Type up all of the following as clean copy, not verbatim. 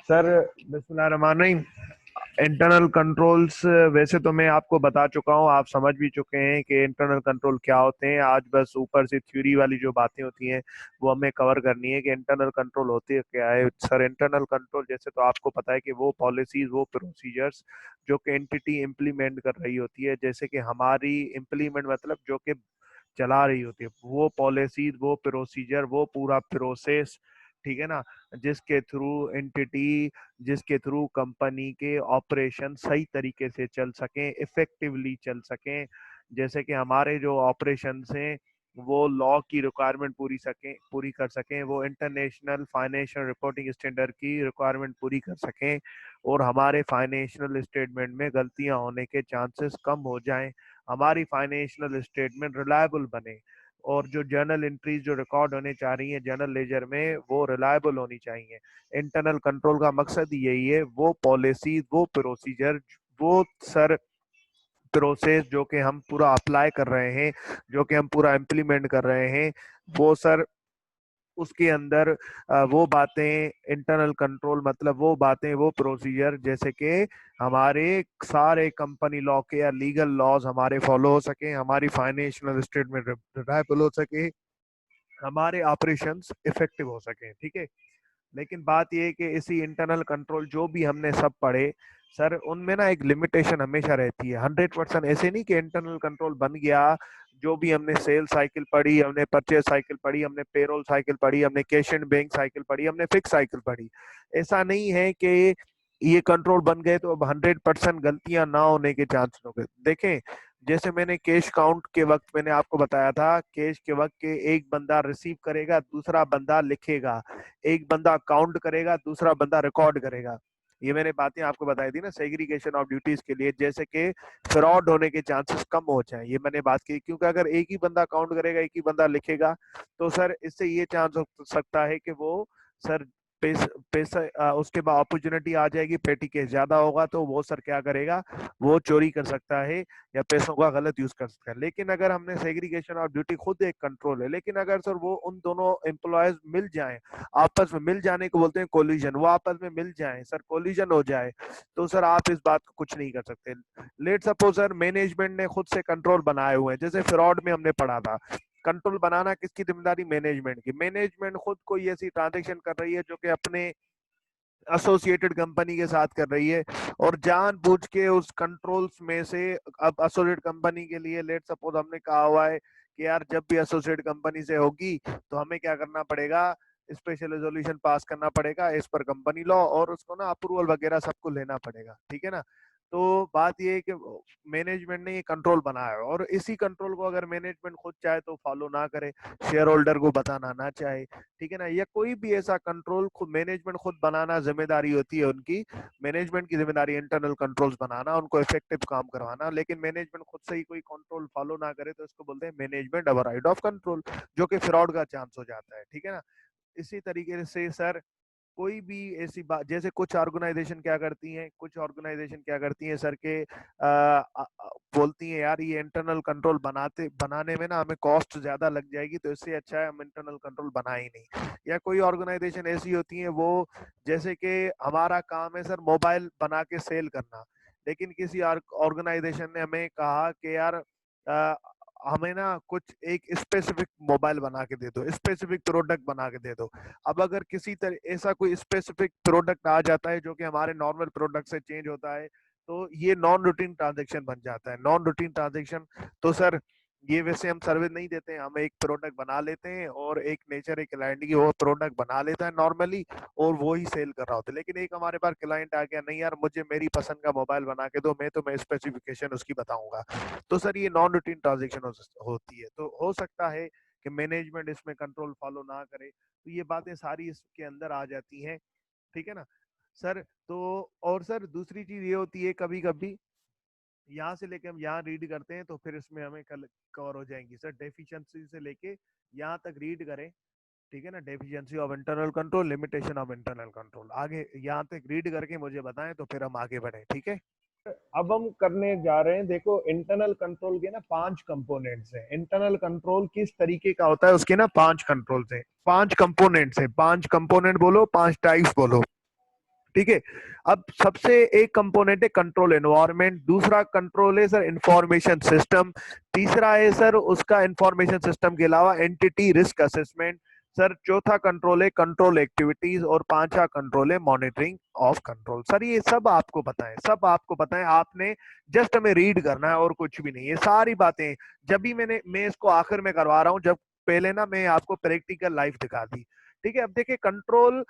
Sir, बिस्मिल्लाहिर्रहमानिर्रहीम। Internal controls, वैसे तो मैं आपको बता चुका हूँ, आप समझ भी चुके हैं कि इंटरनल कंट्रोल क्या होते हैं। आज बस ऊपर से थ्योरी वाली जो बातें होती हैं वो हमें कवर करनी है कि इंटरनल कंट्रोल होते क्या है। सर, इंटरनल कंट्रोल जैसे तो आपको पता है कि वो पॉलिसीज, वो प्रोसीजर्स जो कि एंटिटी इम्प्लीमेंट कर रही होती है, जैसे कि हमारी इम्प्लीमेंट मतलब जो कि चला रही होती है, वो पॉलिसीज, वो प्रोसीजर, वो पूरा प्रोसेस, ठीक है ना, जिसके थ्रू एंटिटी, जिसके थ्रू कंपनी के ऑपरेशन सही तरीके से चल सकें, इफेक्टिवली चल सकें। जैसे कि हमारे जो ऑपरेशन हैं वो लॉ की रिक्वायरमेंट पूरी कर सकें, वो इंटरनेशनल फाइनेंशियल रिपोर्टिंग स्टैंडर्ड की रिक्वायरमेंट पूरी कर सकें, और हमारे फाइनेंशियल स्टेटमेंट में गलतियां होने के चांसेस कम हो जाएं, हमारी फाइनेंशियल स्टेटमेंट रिलायबल बने, और जो जर्नल एंट्रीज जो रिकॉर्ड होने चाह रही हैं जर्नल लेजर में वो रिलायबल होनी चाहिए। इंटरनल कंट्रोल का मकसद यही है, वो पॉलिसी, वो प्रोसीजर, वो सर प्रोसेस जो कि हम पूरा अप्लाई कर रहे हैं, जो कि हम पूरा इम्प्लीमेंट कर रहे हैं, वो सर उसके अंदर वो बातें, इंटरनल कंट्रोल मतलब वो बातें, वो प्रोसीजर जैसे कि हमारे सारे कंपनी लॉ के या लीगल लॉज हमारे फॉलो हो सके, हमारी फाइनेंशियल स्टेटमेंट रिलायबल हो सके, हमारे ऑपरेशंस इफेक्टिव हो सके, ठीक है। लेकिन बात यह है कि इसी इंटरनल कंट्रोल जो भी हमने सब पढ़े सर, उनमें ना एक लिमिटेशन हमेशा रहती है। 100% ऐसे नहीं कि इंटरनल कंट्रोल बन गया, जो भी हमने सेल साइकिल पढ़ी, हमने परचेज साइकिल पढ़ी, हमने पेरोल साइकिल पढ़ी, हमने कैश एंड बैंक साइकिल पढ़ी, हमने फिक्स साइकिल पढ़ी, ऐसा नहीं है कि ये कंट्रोल बन गए तो अब 100% गलतियां ना होने के चांस हो गए। देखें, जैसे मैंने कैश काउंट के वक्त मैंने आपको बताया था, कैश के वक्त के एक बंदा रिसीव करेगा, दूसरा बंदा लिखेगा, एक बंदा काउंट करेगा, दूसरा बंदा रिकॉर्ड करेगा। ये मैंने बातें आपको बताई थी ना सेग्रीगेशन ऑफ ड्यूटीज के लिए, जैसे कि फ्रॉड होने के चांसेस कम हो जाए, ये मैंने बात की। क्योंकि अगर एक ही बंदा काउंट करेगा, एक ही बंदा लिखेगा, तो सर इससे ये चांस हो सकता है कि वो सर पैसा उसके बाद अपॉर्चुनिटी आ जाएगी, पेटी केस ज्यादा होगा तो वो सर क्या करेगा, वो चोरी कर सकता है या पैसों का गलत यूज कर सकता है। लेकिन अगर हमने सेग्रीगेशन ऑफ ड्यूटी, खुद एक कंट्रोल है, लेकिन अगर सर वो उन दोनों एम्प्लॉयज मिल जाएं, आपस में मिल जाने को बोलते हैं कोलिजन, वो आपस में मिल जाएं सर, कोलिजन हो जाए, तो सर आप इस बात को कुछ नहीं कर सकते। लेट सपोज सर मैनेजमेंट ने खुद से कंट्रोल बनाए हुए हैं, जैसे फ्रॉड में हमने पढ़ा था, कंट्रोल बनाना किसकी जिम्मेदारी, मैनेजमेंट की। मैनेजमेंट खुद कोई ऐसी ट्रांजेक्शन कर रही है जो कि अपने एसोसिएटेड कंपनी के साथ कर रही है, और जानबूझ के उस कंट्रोल्स में से, अब एसोसिएटेड कंपनी के लिए लेट सपोज हमने कहा हुआ है कि यार जब भी एसोसिएट कंपनी से होगी तो हमें क्या करना पड़ेगा, स्पेशल रेजोल्यूशन पास करना पड़ेगा एज पर कंपनी लॉ, और उसको ना अप्रूवल वगैरह सबको लेना पड़ेगा, ठीक है ना। तो बात ये है कि मैनेजमेंट ने ये कंट्रोल बनाया है, और इसी कंट्रोल को अगर मैनेजमेंट खुद चाहे तो फॉलो ना करे, शेयर होल्डर को बताना ना चाहे, ठीक है ना, या कोई भी ऐसा कंट्रोल खुद मैनेजमेंट खुद बनाना जिम्मेदारी होती है उनकी। मैनेजमेंट की जिम्मेदारी इंटरनल कंट्रोल्स बनाना, उनको इफेक्टिव काम करवाना, लेकिन मैनेजमेंट खुद से ही कोई कंट्रोल फॉलो ना करे तो इसको बोलते हैं मैनेजमेंट ओवरराइड ऑफ कंट्रोल, जो कि फ्रॉड का चांस हो जाता है, ठीक है ना। इसी तरीके से सर कोई भी ऐसी बात, जैसे कुछ ऑर्गेनाइजेशन क्या करती हैं, कुछ ऑर्गेनाइजेशन क्या करती हैं सर के बोलती हैं यार ये इंटरनल कंट्रोल बनाने में ना हमें कॉस्ट ज्यादा लग जाएगी, तो इससे अच्छा है हम इंटरनल कंट्रोल बनाए ही नहीं। या कोई ऑर्गेनाइजेशन ऐसी होती है, वो जैसे कि हमारा काम है सर मोबाइल बना के सेल करना, लेकिन किसी ऑर्गेनाइजेशन ने हमें कहा कि यार हमें ना कुछ एक स्पेसिफिक मोबाइल बना के दे दो, स्पेसिफिक प्रोडक्ट बना के दे दो। अब अगर किसी तरह ऐसा कोई स्पेसिफिक प्रोडक्ट आ जाता है जो कि हमारे नॉर्मल प्रोडक्ट से चेंज होता है, तो ये नॉन रूटीन ट्रांजेक्शन बन जाता है। नॉन रूटीन ट्रांजेक्शन तो सर ये वैसे हम सर्विस नहीं देते हैं, हम एक प्रोडक्ट बना लेते हैं, और एक नेचर एक क्लाइंट की वो प्रोडक्ट बना लेता है नॉर्मली, और वो ही सेल कर रहा होता है। लेकिन एक हमारे पास क्लाइंट आ गया, नहीं यार मुझे मेरी पसंद का मोबाइल बना के दो, मैं तो मैं स्पेसिफिकेशन उसकी बताऊंगा, तो सर ये नॉन रूटीन ट्रांजेक्शन होती है। तो हो सकता है कि मैनेजमेंट इसमें कंट्रोल फॉलो ना करे, तो ये बातें सारी इसके अंदर आ जाती हैं, ठीक है ना सर। तो और सर दूसरी चीज ये होती है, कभी कभी यहाँ से लेके हम यहाँ रीड करते हैं तो फिर इसमें हमें कल कवर हो जाएंगी सर, डेफिशिएंसी से लेके यहाँ तक रीड करें, ठीक है ना, deficiency of internal control, limitation of internal control, आगे यहाँ तक रीड करके मुझे बताएं तो फिर हम आगे बढ़े, ठीक है। अब हम करने जा रहे हैं, देखो इंटरनल कंट्रोल के ना 5 कंपोनेंट्स हैं। इंटरनल कंट्रोल किस तरीके का होता है, उसके ना 5 कंट्रोल्स हैं, 5 कंपोनेंट्स हैं, 5 कंपोनेंट बोलो, 5 टाइप्स बोलो, ठीक है। अब सबसे एक कंपोनेंट है कंट्रोल एनवायरनमेंट, दूसरा कंट्रोल है सर इंफॉर्मेशन सिस्टम, तीसरा है सर उसका इंफॉर्मेशन सिस्टम के अलावा एंटिटी रिस्क असेसमेंट, सर चौथा कंट्रोल है कंट्रोल एक्टिविटीज, और पांचवा कंट्रोल है मॉनिटरिंग ऑफ कंट्रोल। सर ये सब आपको पता है, सब आपको पता है, आपने जस्ट हमें रीड करना है और कुछ भी नहीं। ये सारी बातें जब भी मैं इसको आखिर में करवा रहा हूँ, जब पहले ना मैं आपको प्रैक्टिकल लाइफ दिखा दी। ठीक है, अब देखिए कंट्रोल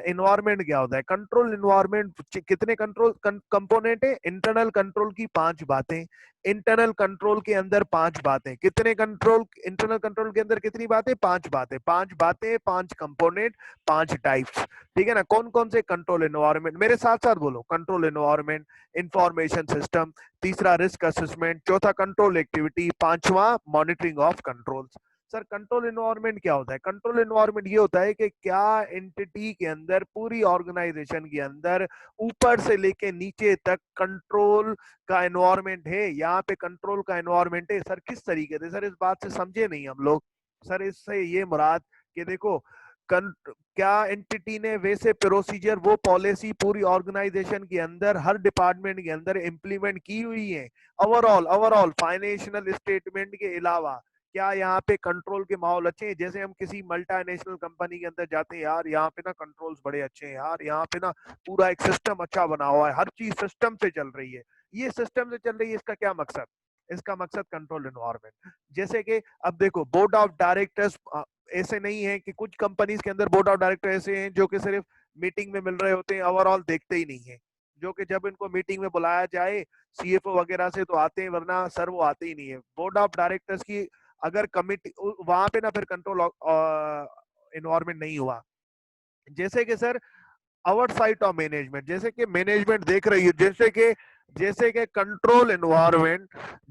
इन्वायरमेंट क्या होता है। कंट्रोल इन्वायरमेंट कितने कंट्रोल कंपोनेंट है, इंटरनल कंट्रोल की पांच बातें, इंटरनल कंट्रोल के अंदर पांच बातें, कितने कंट्रोल इंटरनल कंट्रोल के अंदर कितनी बातें, पांच बातें, पांच बातें, पांच कंपोनेंट, पांच टाइप्स। ठीक है ना, कौन कौन से कंट्रोल इन्वायरमेंट, मेरे साथ साथ बोलो, कंट्रोल इन्वायरमेंट, इंफॉर्मेशन सिस्टम, तीसरा रिस्क असेसमेंट, चौथा कंट्रोल एक्टिविटी, पांचवा monitoring of controls. Sir control environment क्या होता है? कंट्रोल इन्वायरमेंट ये होता है कि क्या एंटिटी के अंदर, पूरी ऑर्गेनाइजेशन के अंदर ऊपर से लेके नीचे तक कंट्रोल का एनवायरमेंट है। यहाँ पे कंट्रोल का एनवायरमेंट है सर, किस तरीके से? सर इस बात से समझे नहीं हम लोग। सर इससे ये मुराद कि देखो क्या एंटिटी ने वैसे प्रोसीजर, वो पॉलिसी पूरी ऑर्गेनाइजेशन के अंदर हर डिपार्टमेंट के अंदर इंप्लीमेंट की हुई है? ओवरऑल ओवरऑल फाइनेंशियल स्टेटमेंट के अलावा क्या यहाँ पे कंट्रोल के माहौल अच्छे हैं? जैसे हम किसी मल्टीनेशनल कंपनी के अंदर जाते हैं, यार यहाँ पे ना कंट्रोल्स बड़े अच्छे हैं, यार यहाँ पे ना पूरा एक सिस्टम अच्छा बना हुआ है, हर चीज सिस्टम से चल रही है। ये सिस्टम से चल रही है, इसका क्या मकसद? इसका मकसद कंट्रोल एनवायरनमेंट। जैसे कि अब देखो बोर्ड ऑफ डायरेक्टर्स ऐसे नहीं है कि कुछ कंपनीज के अंदर बोर्ड ऑफ डायरेक्टर ऐसे हैं जो कि सिर्फ मीटिंग में मिल रहे होते हैं, ओवरऑल देखते ही नहीं है, जो कि जब इनको मीटिंग में बुलाया जाए सीएफओ वगैरह से तो आते हैं, वरना सर वो आते ही नहीं है। बोर्ड ऑफ डायरेक्टर्स की अगर कमिटी वहां पे ना, फिर कंट्रोल इन्वायरमेंट नहीं हुआ। जैसे कि sir out side of management, जैसे कि मैनेजमेंट देख रही है, जैसे कि कंट्रोल एनवायरनमेंट,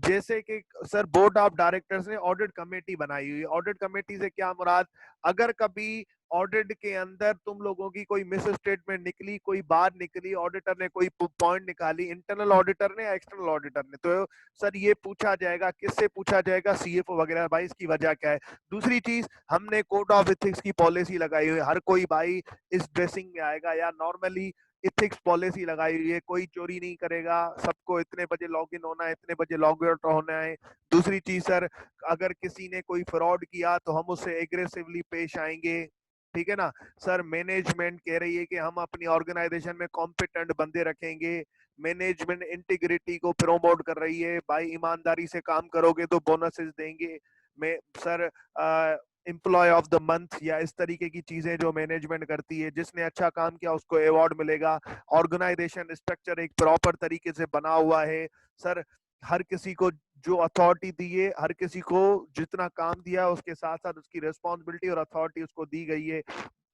जैसे कि सर बोर्ड ऑफ डायरेक्टर्स ने ऑडिट कमेटी बनाई हुई है। ऑडिट कमेटी से क्या मुराद? अगर कभी ऑडिट के अंदर तुम लोगों की कोई मिस स्टेटमेंट निकली, कोई बात निकली, ऑडिटर ने कोई पॉइंट निकाली, इंटरनल ऑडिटर ने या एक्सटर्नल ऑडिटर ने, तो सर ये पूछा जाएगा, किससे पूछा जाएगा? सीएफओ वगैरह, भाई इसकी वजह क्या है? दूसरी चीज, हमने कोड ऑफ एथिक्स की पॉलिसी लगाई हुई है, हर कोई भाई इस ड्रेसिंग में आएगा, या नॉर्मली इथिक्स पॉलिसी लगाई हुई है, कोई चोरी नहीं करेगा, सबको इतने बजे लॉग इन होना है, इतने बजे लॉग आउट होना है। दूसरी चीज सर, अगर किसी ने कोई फ्रॉड किया तो हम उससे एग्रेसिवली पेश आएंगे। ठीक है ना सर, मैनेजमेंट कह रही है कि हम अपनी ऑर्गेनाइजेशन में कॉम्पिटेंट बंदे रखेंगे। मैनेजमेंट इंटीग्रिटी को प्रमोट कर रही है, भाई ईमानदारी से काम करोगे तो बोनसेस देंगे। मैं sir employee of the month या इस तरीके की चीजें जो मैनेजमेंट करती है, जिसने अच्छा काम किया उसको अवार्ड मिलेगा। ऑर्गेनाइजेशन स्ट्रक्चर एक प्रॉपर तरीके से बना हुआ है सर। हर किसी को जो अथॉरिटी दी है, हर किसी को जितना काम दिया है उसके साथ साथ उसकी रिस्पॉन्सिबिलिटी और अथॉरिटी उसको दी गई है।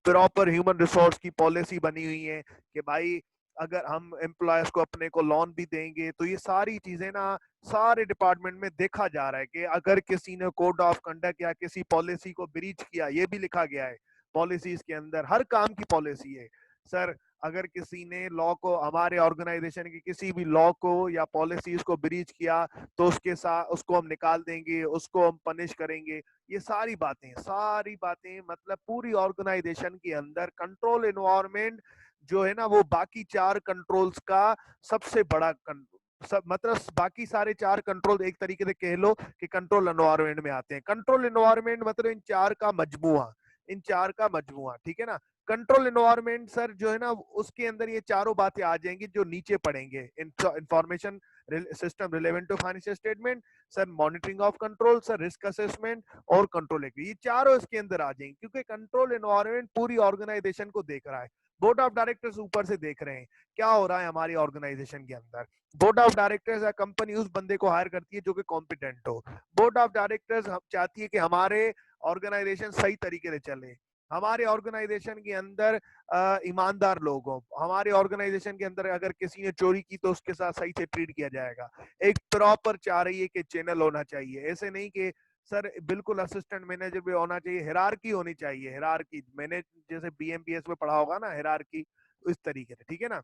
प्रॉपर ह्यूमन रिसोर्स की पॉलिसी बनी हुई है कि भाई अगर हम एम्प्लॉयज को अपने को लोन भी देंगे, तो ये सारी चीजें ना सारे डिपार्टमेंट में देखा जा रहा है कि अगर किसी ने कोड ऑफ कंडक्ट या किसी पॉलिसी को ब्रीच किया, ये भी लिखा गया है पॉलिसीज के अंदर, हर काम की पॉलिसी है सर। अगर किसी ने लॉ को, हमारे ऑर्गेनाइजेशन के किसी भी लॉ को या पॉलिसीज को ब्रीच किया, तो उसके साथ उसको हम निकाल देंगे, उसको हम पनिश करेंगे। ये सारी बातें मतलब पूरी ऑर्गेनाइजेशन के अंदर कंट्रोल एनवायरनमेंट जो है ना, वो बाकी चार कंट्रोल्स का सबसे बड़ा सब मतलब बाकी सारे चार कंट्रोल एक तरीके से कह लो कि कंट्रोल एनवायरनमेंट में आते हैं। कंट्रोल एनवायरनमेंट मतलब इन चार का मजमुआ, इन चार का मजमुआ। ठीक है ना, कंट्रोल एनवायरनमेंट सर जो है ना, उसके अंदर ये चारों बातें आ जाएंगी जो नीचे पढ़ेंगे। Information system relevant to financial statement, sir monitoring of control, sir risk assessment और कंट्रोल एक्टिविटी, ये चारों इसके अंदर आ जाएंगे, क्योंकि कंट्रोल एनवायरनमेंट पूरी ऑर्गेनाइजेशन को देख रहा है। बोर्ड ऑफ डायरेक्टर्स ऊपर से देख रहे हैं क्या हो रहा है हमारी ऑर्गेनाइजेशन के अंदर। बोर्ड ऑफ डायरेक्टर्स या कंपनी उस बंदे को हायर करती है जो कि कॉम्पिटेंट हो। बोर्ड ऑफ डायरेक्टर्स चाहती है कि हमारे ऑर्गेनाइजेशन सही तरीके से चले, हमारे ऑर्गेनाइजेशन के अंदर ईमानदार लोग हो, हमारे ऑर्गेनाइजेशन के अंदर अगर किसी ने चोरी की तो उसके साथ सही से ट्रीट किया जाएगा। एक प्रॉपर चाह रही है कि चैनल होना चाहिए, ऐसे नहीं कि सर बिल्कुल असिस्टेंट मैनेजर भी होना चाहिए, हिरारकी होनी चाहिए, हिरारकी मैंने जैसे बीएमपीएस में पढ़ा होगा ना, हिरारकी, इस तरीके से। ठीक है ना,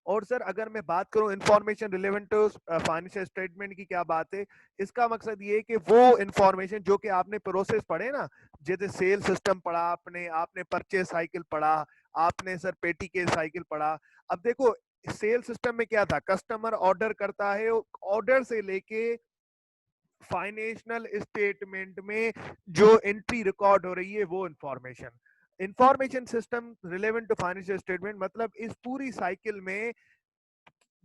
और सर अगर मैं बात करूं information relevant to financial statement की, क्या बात है, इसका मकसद ये है कि वो इंफॉर्मेशन जो कि आपने प्रोसेस पढ़े ना, जैसे सेल सिस्टम पढ़ा आपने, आपने परचेज साइकिल पढ़ा, आपने सर पेटी के साइकिल पढ़ा। अब देखो सेल सिस्टम में क्या था, कस्टमर ऑर्डर करता है, ऑर्डर से लेके फाइनेंशियल स्टेटमेंट में जो एंट्री रिकॉर्ड हो रही है वो information, information system relevant to financial statement, मतलब इस पूरी साइकिल में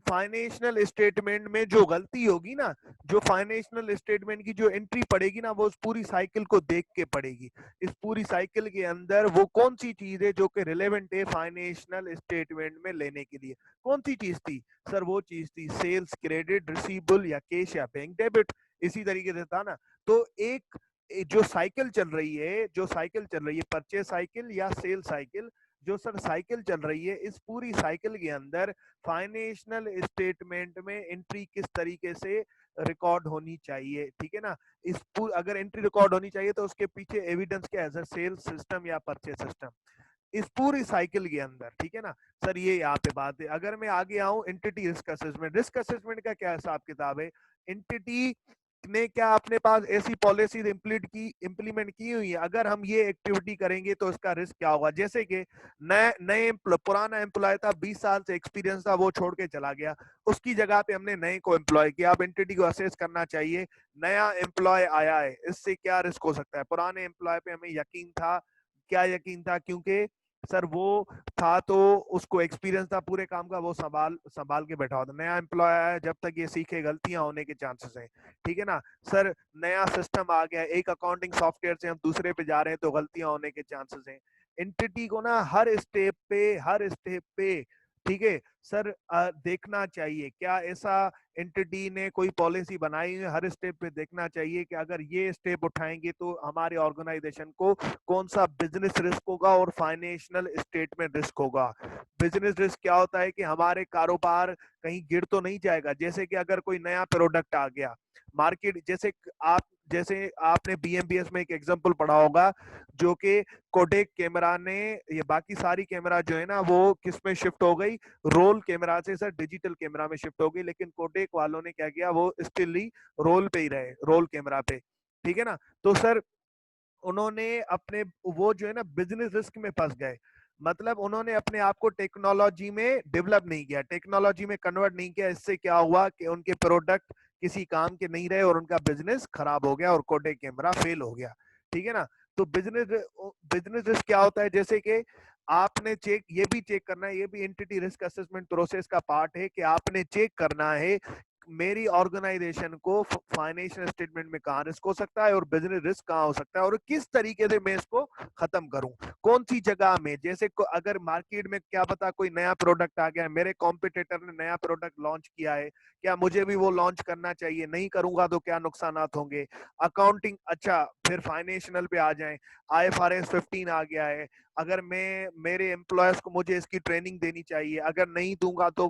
फाइनेंशियल स्टेटमेंट में जो गलती होगी ना, जो फाइनेंशियल स्टेटमेंट की जो एंट्री पड़ेगी ना, वो उस पूरी साइकिल को देख के पड़ेगी। इस पूरी साइकिल के अंदर वो कौन सी चीज है जो कि रिलेवेंट है फाइनेंशियल स्टेटमेंट में लेने के लिए, कौन सी चीज थी सर, वो चीज थी सेल्स क्रेडिट रिसीवेबल या कैश या बैंक डेबिट, इसी तरीके से था ना। तो एक जो साइकिल चल रही है, जो साइकिल चल रही है परचेज साइकिल या सेल साइकिल, जो सर साइकिल चल रही है, इस पूरी साइकिल के अंदर फाइनेंशियल स्टेटमेंट में एंट्री किस तरीके से रिकॉर्ड होनी चाहिए, ठीक है ना। अगर एंट्री रिकॉर्ड होनी चाहिए तो उसके पीछे एविडेंस क्या है, सेल्स सिस्टम या परचेज सिस्टम, इस पूरी साइकिल के अंदर, ठीक है ना। सर ये यहाँ पे बात है। अगर मैं आगे आऊं entity risk assessment, risk assessment का क्या हिसाब किताब है, एंटिटी ने क्या अपने पास ऐसी पॉलिसी इंप्लीमेंट की हुई है, अगर हम ये एक्टिविटी करेंगे तो इसका रिस्क क्या होगा, जैसे कि नए नए पुराना एम्प्लॉय था, 20 साल से एक्सपीरियंस था, वो छोड़ के चला गया, उसकी जगह पे हमने नए को एम्प्लॉय किया। अब एंटिटी को असेस करना चाहिए, नया एम्प्लॉय आया है, इससे क्या रिस्क हो सकता है, पुराने एम्प्लॉय पे हमें यकीन था, क्या यकीन था, क्योंकि सर वो था तो उसको एक्सपीरियंस था पूरे काम का, वो संभाल संभाल के बैठा होता। नया एम्प्लॉय आया, जब तक ये सीखे गलतियां होने के चांसेस हैं, ठीक है ना। सर नया सिस्टम आ गया, एक अकाउंटिंग सॉफ्टवेयर से हम दूसरे पे जा रहे हैं तो गलतियां होने के चांसेस हैं। एंटिटी को ना हर स्टेप पे ठीक है सर देखना चाहिए, क्या ऐसा एंटिटी ने कोई पॉलिसी बनाई है, हर स्टेप पे देखना चाहिए कि अगर ये स्टेप उठाएंगे तो हमारे ऑर्गेनाइजेशन को कौन सा बिजनेस रिस्क होगा और फाइनेंशियल स्टेटमेंट रिस्क होगा। बिजनेस रिस्क क्या होता है कि हमारे कारोबार कहीं गिर तो नहीं जाएगा, जैसे कि अगर कोई नया प्रोडक्ट आ गया मार्केट, जैसे आपने बीएमबीएस में एक एग्जांपल पढ़ा होगा, जो कि कोडेक कैमरा ने, ये बाकी सारी कैमरा जो है ना वो किस में शिफ्ट हो गई, रोल कैमरा से सर डिजिटल कैमरा में शिफ्ट हो गई, लेकिन कोडेक वालों ने क्या किया, वो स्टिल ही रोल पे ही रहे, रोल कैमरा पे, ठीक है ना। तो सर उन्होंने अपने वो जो है ना बिजनेस रिस्क में फंस गए, मतलब उन्होंने अपने आप को टेक्नोलॉजी में डेवलप नहीं किया, टेक्नोलॉजी में कन्वर्ट नहीं किया, इससे क्या हुआ कि उनके प्रोडक्ट किसी काम के नहीं रहे और उनका बिजनेस खराब हो गया और कोडेक कैमरा फेल हो गया, ठीक है ना। तो बिजनेस बिजनेस रिस्क क्या होता है, जैसे कि आपने ये भी चेक करना है, ये भी एंटिटी रिस्क असेसमेंट प्रोसेस का पार्ट है कि आपने चेक करना है मेरी ऑर्गेनाइजेशन को फाइनेंशियल स्टेटमेंट में कहां रिस्क हो सकता है और बिजनेस रिस्क कहां हो सकता है और किस तरीके से मैं इसको खत्म करूं, कौन सी जगह में, जैसे अगर मार्केट में क्या पता कोई नया प्रोडक्ट आ गया है, मेरे कॉम्पिटिटर ने नया प्रोडक्ट लॉन्च किया है, क्या मुझे भी वो लॉन्च करना चाहिए, नहीं करूंगा तो क्या नुकसान होंगे। अकाउंटिंग, अच्छा फिर फाइनेंशियल पे आ जाए, IFRS 15 आ गया है, अगर मैं मेरे एम्प्लॉयज को मुझे इसकी ट्रेनिंग देनी चाहिए, अगर नहीं दूंगा तो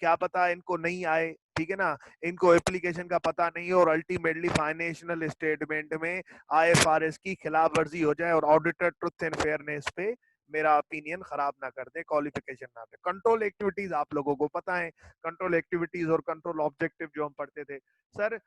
क्या पता इनको नहीं आए, ठीक है ना, इनको एप्लीकेशन का पता नहीं हो और अल्टीमेटली फाइनेंशियल स्टेटमेंट में IFRS की खिलाफ वर्जी हो जाए और ऑडिटर ट्रुथ एंड फेयरनेस पे मेरा ओपिनियन खराब ना कर दे, क्वालिफिकेशन ना दे। कंट्रोल एक्टिविटीज आप लोगों को पता है, कंट्रोल एक्टिविटीज और कंट्रोल ऑब्जेक्टिव जो हम पढ़ते थे सर,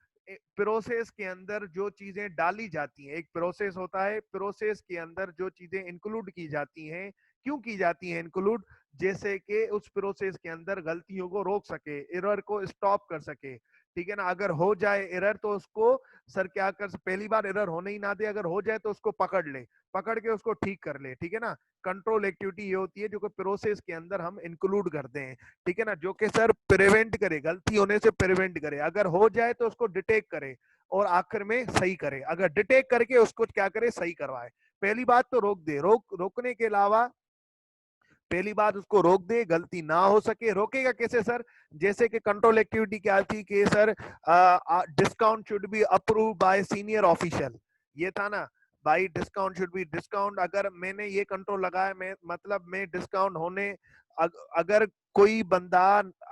प्रोसेस के अंदर जो चीजें डाली जाती हैं, एक प्रोसेस होता है, प्रोसेस के अंदर जो चीजें इंक्लूड की जाती हैं, क्यों की जाती हैं इंक्लूड, जैसे कि उस प्रोसेस के अंदर गलतियों को रोक सके, एरर को स्टॉप कर सके, ठीक है ना। अगर हो जाए एरर तो उसको सर क्या कर, पहली बार एरर होने ही ना दे, अगर हो जाए तो उसको पकड़ ले, पकड़ के उसको ठीक कर ले, ठीक है ना। कंट्रोल एक्टिविटी ये होती है जो कि प्रोसेस के अंदर हम इंक्लूड करते हैं, ठीक है ना, जो कि सर प्रिवेंट करे, गलती होने से प्रिवेंट करे, अगर हो जाए तो उसको डिटेक्ट करे और आखिर में सही करे, अगर डिटेक्ट करके उसको क्या करे, सही करवाए। पहली बात तो रोक दे, रोकने के अलावा पहली बात उसको रोक दे, गलती ना हो सके। रोकेगा कैसे सर, जैसे कि कंट्रोल एक्टिविटी क्या थी कि sir discount should be approve by senior official, ये था ना भाई, डिस्काउंट शुड बी, डिस्काउंट अगर मैंने ये कंट्रोल लगाया, मैं मतलब मैं डिस्काउंट होने अगर कोई बंदा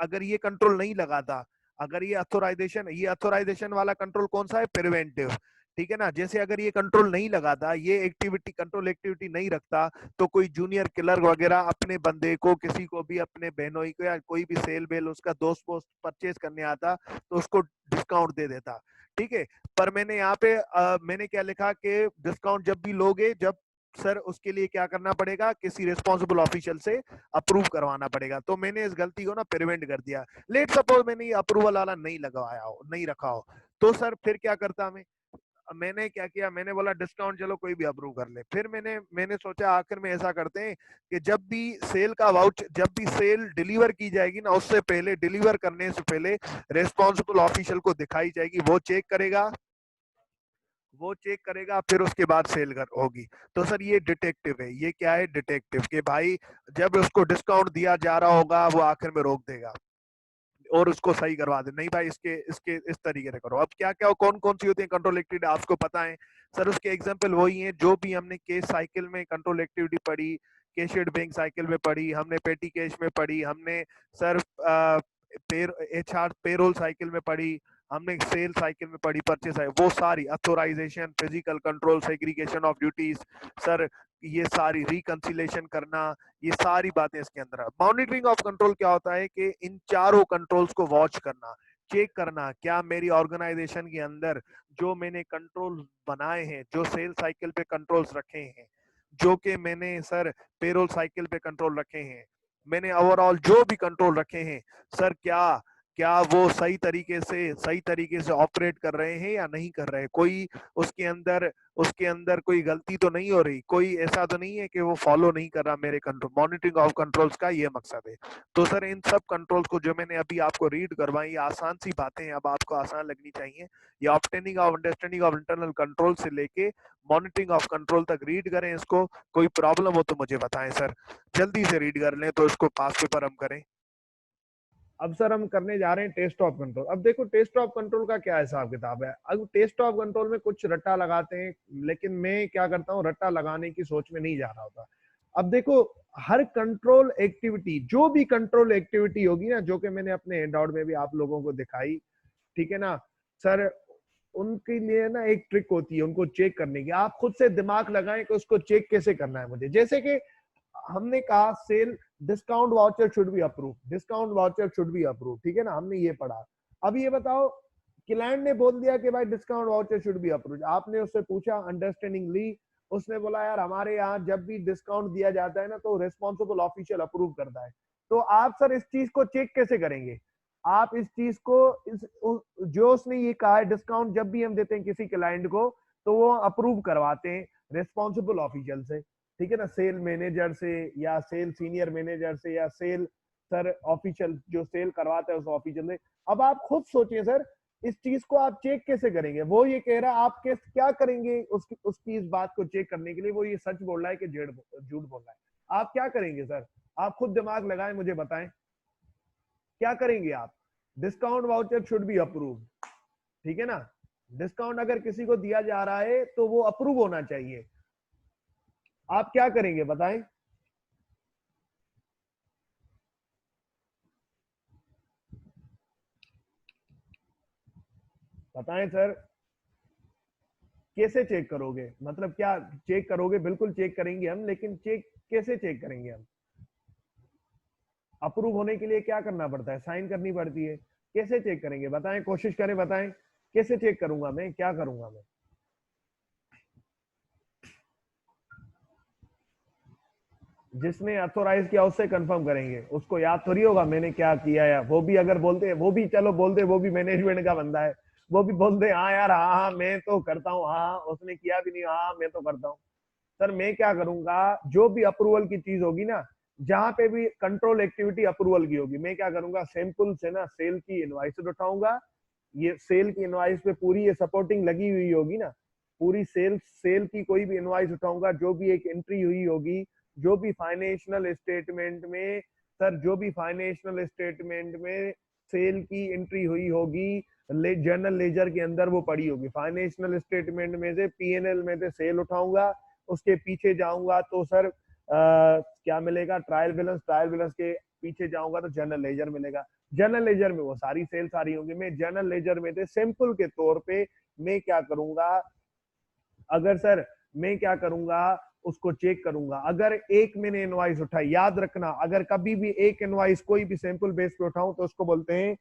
अगर ये कंट्रोल नहीं लगाता, अगर ये अथोराइजेशन वाला कंट्रोल कौन सा है, प्रिवेंटिव, ठीक है ना। जैसे अगर ये कंट्रोल नहीं लगाता, ये एक्टिविटी कंट्रोल एक्टिविटी नहीं रखता, तो कोई जूनियर किलर वगैरह अपने बंदे को, किसी को भी, अपने बहनोई को या कोई भी सेल बेल उसका दोस्त वोस्त परचेज करने आता तो उसको डिस्काउंट दे देता। ठीक है। पर मैंने यहाँ पे मैंने क्या लिखा कि डिस्काउंट जब भी लोगे, जब सर उसके लिए क्या करना पड़ेगा, किसी रिस्पॉन्सिबल ऑफिशियल से अप्रूव करवाना पड़ेगा। तो मैंने इस गलती को ना प्रिवेंट कर दिया। लेट सपोज मैंने ये अप्रूवल वाला नहीं लगवाया हो, नहीं रखा हो, तो सर फिर क्या करता मैं? मैंने क्या किया, मैंने बोला डिस्काउंट चलो कोई भी अप्रूव कर ले। फिर मैंने सोचा आखिर में ऐसा करते हैं कि जब भी सेल का वाउचर, जब भी सेल डिलीवर की जाएगी ना, उससे पहले, डिलीवर करने से पहले रिस्पॉन्सिबल ऑफिशियल को दिखाई जाएगी, वो चेक करेगा, फिर उसके बाद सेल कर होगी। तो सर ये डिटेक्टिव है। ये क्या है? डिटेक्टिव के भाई, जब उसको डिस्काउंट दिया जा रहा होगा वो आखिर में रोक देगा और उसको सही करवा दे, नहीं भाई इसके इसके इस तरीके से करो। अब क्या क्या कौन कौन सी होती है कंट्रोल एक्टिविटी, आपको पता है सर। उसके एग्जांपल वही हैं जो भी हमने केस साइकिल में कंट्रोल एक्टिविटी पढ़ी, कैशियड बैंक साइकिल में पढ़ी हमने, पेटी कैश में पढ़ी हमने सर, HR पेरोल साइकिल में पढ़ी हमने, सेल साइकिल में पढ़ी, परचेस साइकिल, वो सारी authorisation, physical control, segregation of duties, sir ये सारी रिकंसिलेशन करना, ये सारी बातें इसके अंदर है। मॉनिटरिंग ऑफ कंट्रोल क्या होता है कि इन चारों कंट्रोल्स को वॉच करना, चेक करना, क्या मेरी ऑर्गेनाइजेशन के अंदर जो मैंने कंट्रोल बनाए हैं, जो सेल साइकिल पे कंट्रोल्स रखे हैं, जो कि मैंने सर पेरोल साइकिल पे कंट्रोल रखे हैं, मैंने ओवरऑल जो भी कंट्रोल रखे हैं सर, क्या क्या वो सही तरीके से ऑपरेट कर रहे हैं या नहीं कर रहे, कोई उसके अंदर कोई गलती तो नहीं हो रही, कोई ऐसा तो नहीं है कि वो फॉलो नहीं कर रहा मेरे कंट्रोल। मॉनिटरिंग ऑफ कंट्रोल्स का ये मकसद है। तो सर इन सब कंट्रोल्स को जो मैंने अभी आपको रीड करवाई, आसान सी बातें हैं, अब आपको आसान लगनी चाहिए। ये obtaining of understanding of internal control से लेके मॉनिटरिंग ऑफ कंट्रोल तक रीड करें इसको। कोई प्रॉब्लम हो तो मुझे बताएं सर, जल्दी से रीड कर लें तो इसको पास पेपर हम करें। अब सर हम करने जा रहे हैं टेस्ट ऑफ कंट्रोल। अब देखो टेस्ट ऑफ कंट्रोल का क्या हिसाब किताब है। अब टेस्ट ऑफ कंट्रोल में कुछ रट्टा लगाते हैं, लेकिन मैं क्या करता हूँ, रट्टा लगाने की सोच में नहीं जा रहा होता। अब देखो, हर कंट्रोल एक्टिविटी, जो भी कंट्रोल एक्टिविटी होगी ना, जो कि मैंने अपने हैंडआउट में भी आप लोगों को दिखाई, ठीक है ना सर, उनके लिए ना एक ट्रिक होती है उनको चेक करने की। आप खुद से दिमाग लगाएं कि उसको चेक कैसे करना है मुझे। जैसे कि हमने कहा sale discount voucher should be approve, discount voucher should be approve, ठीक है ना, हमने ये पढ़ा। अब ये बताओ, क्लाइंट ने बोल दिया कि भाई discount voucher should be approve, आपने उससे पूछा, अंडरस्टैंडिंग ली, उसने बोला यार हमारे यहाँ जब भी डिस्काउंट दिया जाता है ना तो रिस्पॉन्सिबल ऑफिशियल अप्रूव करता है। तो आप सर इस चीज को चेक कैसे करेंगे? आप इस चीज को, जो उसने ये कहा है डिस्काउंट जब भी हम देते हैं किसी क्लाइंट को तो वो अप्रूव करवाते हैं रिस्पॉन्सिबल ऑफिशियल से, ठीक है ना, सेल मैनेजर से या सेल सीनियर मैनेजर से या सेल सर ऑफिशियल जो सेल करवाता है उस ऑफिशियल से। अब आप खुद सोचिए सर, इस चीज को आप चेक कैसे करेंगे? वो ये कह रहा है, आप क्या करेंगे उसकी इस बात को चेक करने के लिए? वो ये सच बोल रहा है कि झूठ बोल रहा है, आप क्या करेंगे सर? आप खुद दिमाग लगाएं, मुझे बताएं क्या करेंगे आप। Discount voucher should be approve, ठीक है ना, डिस्काउंट अगर किसी को दिया जा रहा है तो वो अप्रूव होना चाहिए। आप क्या करेंगे बताएं? बताएं सर, कैसे चेक करोगे? मतलब क्या चेक करोगे? बिल्कुल चेक करेंगे हम, लेकिन चेक कैसे चेक करेंगे हम? अप्रूव होने के लिए क्या करना पड़ता है? साइन करनी पड़ती है। कैसे चेक करेंगे बताएं, कोशिश करें, बताएं कैसे चेक करूंगा मैं, क्या करूंगा मैं? जिसने अथोराइज किया उससे कंफर्म करेंगे, उसको याद थोड़ी होगा मैंने क्या किया है। वो भी अगर बोलते हैं, वो भी चलो बोलते, वो भी मैनेजमेंट का बंदा है, वो भी बोलते हाँ यार, हाँ हाँ मैं तो करता हूँ, हाँ हाँ उसने किया भी नहीं, हाँ मैं तो करता हूँ। सर मैं क्या करूंगा, जो भी अप्रूवल की चीज होगी ना, जहां पे भी कंट्रोल एक्टिविटी अप्रूवल की होगी, मैं क्या करूंगा, सिंपल से ना सेल की इनवाइस उठाऊंगा। ये सेल की इनवाइस पे पूरी ये सपोर्टिंग लगी हुई होगी ना, पूरी सेल सेल की कोई भी इनवाइस उठाऊंगा, जो भी एक एंट्री हुई होगी, जो भी फाइनेंशियल स्टेटमेंट में, सर जो भी फाइनेंशियल स्टेटमेंट में सेल की एंट्री हुई होगी, जर्नल लेजर के अंदर वो पड़ी होगी। फाइनेंशियल स्टेटमेंट में से, पीएनएल में से सेल उठाऊंगा, उसके पीछे जाऊंगा तो सर क्या मिलेगा, ट्रायल बैलेंस, ट्रायल बैलेंस के पीछे जाऊंगा तो जर्नल लेजर मिलेगा। जर्नल लेजर में वो सारी सेल सारी होंगी। मैं जर्नल लेजर में थे सिंपल के तौर पे मैं क्या करूंगा, अगर सर मैं क्या करूंगा, उसको चेक करूंगा, अगर एक मैंने इनवॉइस उठाई, याद रखना अगर कभी भी एक इनवॉइस कोई भी सैंपल बेस पे उठाऊं तो उसको बोलते हैं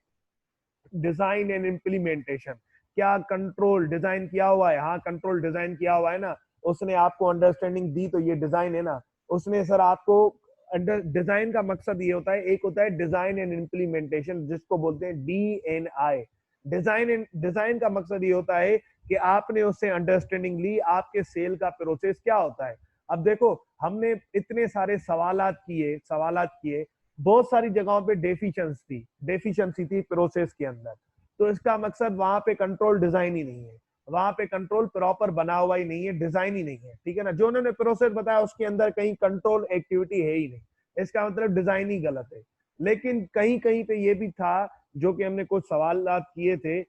डिजाइन एंड इम्प्लीमेंटेशन। क्या कंट्रोल डिजाइन किया हुआ है? हाँ कंट्रोल डिजाइन किया हुआ है ना, उसने आपको अंडरस्टैंडिंग दी तो ये डिजाइन है ना। उसने सर आपको डिजाइन का मकसद ये होता है, एक होता है डिजाइन एंड इम्प्लीमेंटेशन जिसको बोलते हैं DNI। डिजाइन का मकसद ये होता है कि आपने उससे अंडरस्टैंडिंग ली, आपके सेल का प्रोसेस क्या होता है। अब देखो हमने इतने सारे सवालात किए, बहुत सारी जगहों पे डेफिशिएंसी थी प्रोसेस के अंदर। तो इसका मकसद वहां पे कंट्रोल डिजाइन ही नहीं है, वहां पे कंट्रोल प्रॉपर बना हुआ ही नहीं है, डिजाइन ही नहीं है, ठीक है ना। जो उन्होंने प्रोसेस बताया उसके अंदर कहीं कंट्रोल एक्टिविटी है ही नहीं, इसका मतलब डिजाइन ही गलत है। लेकिन कहीं कहीं पे ये भी था, जो कि हमने कुछ सवाल किए थे,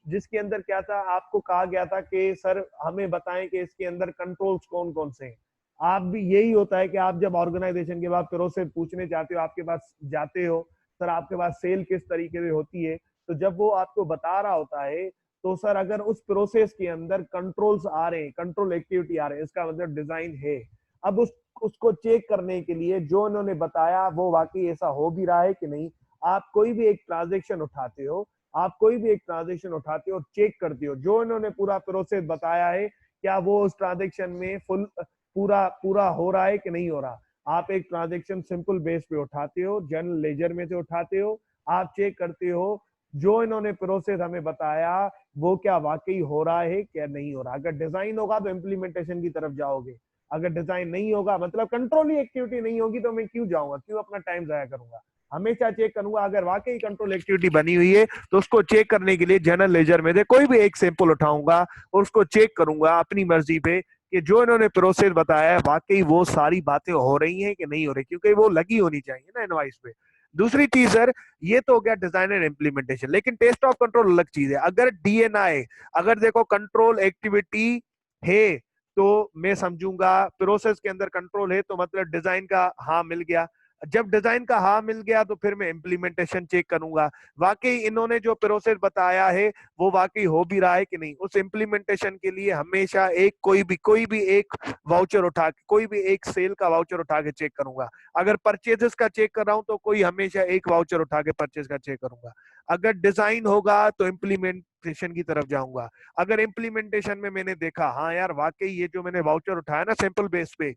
जिसके अंदर क्या था, आपको कहा गया था कि सर हमें बताएं कि इसके अंदर कंट्रोल्स कौन कौन से हैं। आप भी यही होता है कि आप जब ऑर्गेनाइजेशन के बाद प्रोसेस पूछने चाहते हो, आपके पास जाते हो, सर आपके पास सेल किस तरीके से होती है, तो जब वो आपको बता रहा होता है तो सर अगर उस प्रोसेस के अंदर कंट्रोल्स आ रहे हैं, कंट्रोल एक्टिविटी आ रहे हैं, इसका मतलब डिजाइन है। अब उसको चेक करने के लिए जो इन्होंने बताया वो वाकई ऐसा हो भी रहा है कि नहीं। आप कोई भी एक ट्रांजेक्शन उठाते हो, और चेक करते हो जो इन्होंने पूरा प्रोसेस बताया है, क्या वो उस ट्रांजेक्शन में फुल पूरा पूरा हो रहा है कि नहीं हो रहा। आप एक ट्रांजेक्शन सिंपल बेस पे उठाते हो, जनरल लेजर में से उठाते हो, आप चेक करते हो जो इन्होंने प्रोसेस हमें बताया वो क्या वाकई हो रहा है क्या नहीं हो रहा। अगर डिजाइन होगा तो इम्प्लीमेंटेशन की तरफ जाओगे, अगर डिजाइन नहीं होगा, मतलब कंट्रोल ही एक्टिविटी नहीं होगी, तो मैं क्यों जाऊंगा, क्यों अपना टाइम जाया करूंगा। हमेशा चेक करूंगा, अगर वाकई कंट्रोल एक्टिविटी बनी हुई है तो उसको चेक करने के लिए जनरल लेजर में से कोई भी एक सैंपल उठाऊंगा और उसको चेक करूंगा अपनी मर्जी पे कि जो इन्होंने प्रोसेस बताया है वाकई वो सारी बातें हो रही हैं कि नहीं हो रही, क्योंकि वो लगी होनी चाहिए ना इनवाइस पे। दूसरी चीज सर, ये तो हो गया डिजाइन एंड इम्प्लीमेंटेशन, लेकिन टेस्ट ऑफ कंट्रोल अलग चीज है। अगर DNI, अगर देखो कंट्रोल एक्टिविटी है तो मैं समझूंगा प्रोसेस के अंदर कंट्रोल है तो मतलब डिजाइन का हाँ मिल गया। जब डिजाइन का हाँ मिल गया तो फिर मैं इम्प्लीमेंटेशन चेक करूंगा, वाकई इन्होंने जो प्रोसेस बताया है वो वाकई हो भी रहा है कि नहीं। उस इम्प्लीमेंटेशन के लिए हमेशा एक कोई भी एक वाउचर उठा के, कोई भी एक सेल का वाउचर उठा के चेक करूंगा। अगर परचेजेस का चेक कर रहा हूं तो कोई हमेशा एक वाउचर उठा के परचेज का चेक करूंगा। अगर डिजाइन होगा तो इम्प्लीमेंटेशन की तरफ जाऊंगा। अगर इम्प्लीमेंटेशन में मैंने देखा हाँ यार वाकई ये जो मैंने वाउचर उठाया ना सैंपल बेस पे,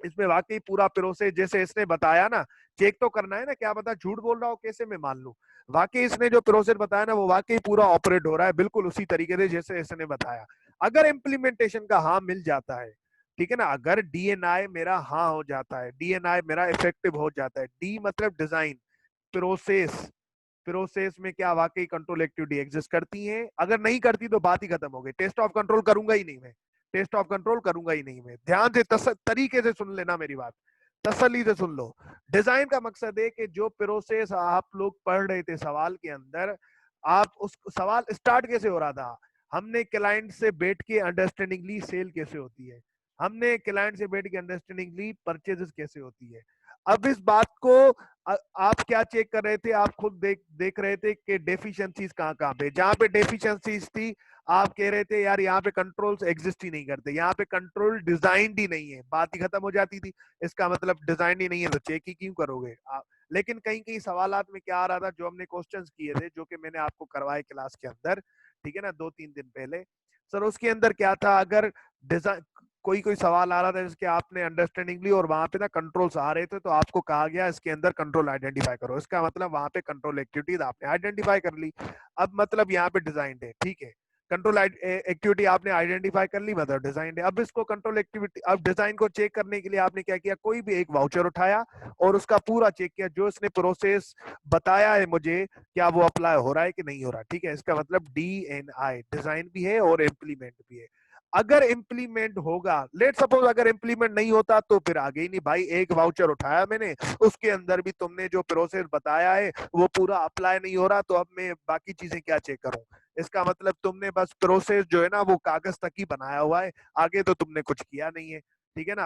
इसमें वाकई पूरा प्रोसेस जैसे इसने बताया ना, चेक तो करना है ना, क्या पता झूठ बोल रहा हो, कैसे मैं मान लूं। वाकई इसने जो प्रोसेस बताया ना वो वाकई पूरा ऑपरेट हो रहा है बिल्कुल उसी तरीके से जैसे इसने बताया। अगर इम्प्लीमेंटेशन का हाँ मिल जाता है, ठीक है ना, अगर DNI मेरा हाँ हो जाता है, DNI मेरा इफेक्टिव हो जाता है, डी मतलब डिजाइन, प्रोसेस, प्रोसेस में क्या वाकई कंट्रोल एक्टिविटी एग्जिस्ट करती है, अगर नहीं करती तो बात ही खत्म हो गई, टेस्ट ऑफ कंट्रोल करूंगा ही नहीं मैं, टेस्ट ऑफ कंट्रोल करूंगा ही नहीं मैं। ध्यान से तरीके से सुन लेना मेरी बात, तसल्ली से सुन लो। डिजाइन का मकसद है कि जो प्रोसेस आप लोग पढ़ रहे थे सवाल के अंदर, आप उस सवाल स्टार्ट कैसे हो रहा था, हमने क्लाइंट से बैठ के अंडरस्टैंडिंग ली सेल कैसे होती है, हमने क्लाइंट से बैठ के अंडरस्टैंडिंग ली परचेजेस कैसे होती है। अब इस बात को आप क्या चेक कर रहे थे, आप खुद देख रहे थे कि डेफिशिएंसीज कहाँ कहाँ पे, जहां पे डेफिशिएंसीज थी आप कह रहे थे यार यहाँ पे कंट्रोल्स एग्जिस्ट ही नहीं करते, यहाँ पे कंट्रोल डिजाइन ही नहीं है, बात ही खत्म हो जाती थी। इसका मतलब डिजाइन ही नहीं है तो चेक ही क्यों करोगे आप। लेकिन कहीं कहीं सवालात में क्या आ रहा था, जो हमने क्वेश्चंस किए थे जो कि मैंने आपको करवाए क्लास के अंदर, ठीक है ना, 2-3 दिन पहले, सर उसके अंदर क्या था, अगर डिजाइन कोई कोई सवाल आ रहा था जिसके आपने अंडरस्टैंडिंग ली और वहां पे ना कंट्रोल्स आ रहे थे तो आपको कहा गया इसके अंदर कंट्रोल आइडेंटिफाई करो, इसका मतलब वहां पे कंट्रोल एक्टिविटीज आपने आइडेंटिफाई कर ली। अब मतलब यहाँ पे डिजाइन है, ठीक है, कंट्रोल एक्टिविटी आपने आइडेंटिफाई कर ली मतलब डिजाइन है। अब इसको कंट्रोल एक्टिविटी, अब डिजाइन को चेक करने के लिए आपने क्या किया, कोई भी एक वाउचर उठाया और उसका पूरा चेक किया, जो इसने प्रोसेस बताया है मुझे क्या वो अप्लाई हो रहा है कि नहीं हो रहा, ठीक है। इसका मतलब DNI डिजाइन भी है और इम्प्लीमेंट भी है। अगर इम्प्लीमेंट होगा, लेट सपोज अगर इम्प्लीमेंट नहीं होता तो फिर आगे ही नहीं भाई, एक वाउचर उठाया मैंने उसके अंदर भी तुमने जो प्रोसेस बताया है वो पूरा अप्लाई नहीं हो रहा, तो अब मैं बाकी चीजें क्या चेक करूं। इसका मतलब तुमने बस प्रोसेस जो है ना वो कागज तक ही बनाया हुआ है, आगे तो तुमने कुछ किया नहीं है। ठीक है ना।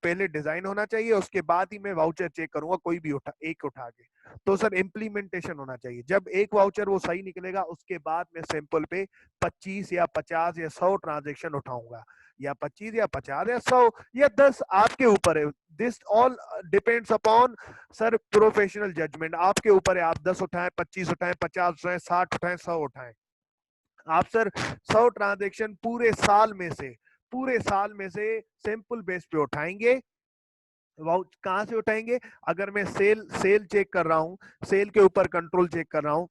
पहले डिजाइन होना चाहिए, उसके बाद ही मैं वाउचर चेक करूंगा, कोई भी उठा के। तो सर इम्प्लीमेंटेशन होना चाहिए। जब एक वाउचर वो सही निकलेगा, उसके बाद मैं सैंपल पे 25 या 50 या 100 ट्रांजेक्शन उठाऊंगा, या 25 या 50 या 100 या 10, आपके ऊपर है। This all depends upon sir professional judgement. आपके ऊपर है, आप 10 उठाएं, 25 उठाएं, 50 उठाएं, 60 उठाएं, 100 उठाएं। आप सर 100 ट्रांजेक्शन पूरे साल में से सैंपल बेस पे उठाएंगे। कहां से उठाएंगे? अगर मैं सेल चेक कर रहा हूं, सेल के ऊपर कंट्रोल चेक कर रहा हूं,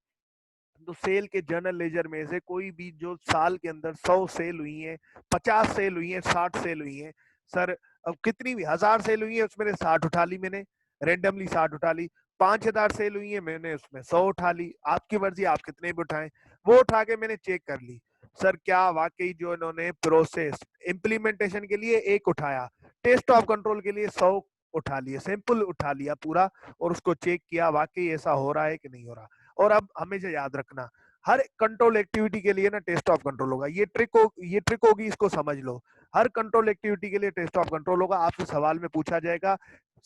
तो सेल के जर्नल लेजर में से कोई भी जो साल के अंदर 100 सेल हुई है, 50 सेल हुई है, 60 सेल हुई है, सर अब कितनी भी 1000 सेल हुई है, उसमें से 60 उठा ली मैंने, रेंडमली 60 उठा ली। 5000 सेल हुई है, मैंने उसमें 100 उठा ली। आपकी मर्जी, आप कितने भी उठाएं। वो उठा के मैंने चेक कर ली, सर क्या वाकई जो इन्होंने प्रोसेस इम्प्लीमेंटेशन के लिए एक उठाया, टेस्ट ऑफ कंट्रोल के लिए 100 उठा लिए, सैंपल उठा लिया पूरा, और उसको चेक किया वाकई ऐसा हो रहा है कि नहीं हो रहा। और अब हमेशा याद रखना, हर कंट्रोल एक्टिविटी के लिए ना टेस्ट ऑफ कंट्रोल होगा। ये ट्रिक होगी, इसको समझ लो। हर कंट्रोल एक्टिविटी के लिए टेस्ट ऑफ कंट्रोल होगा। आपसे सवाल में पूछा जाएगा,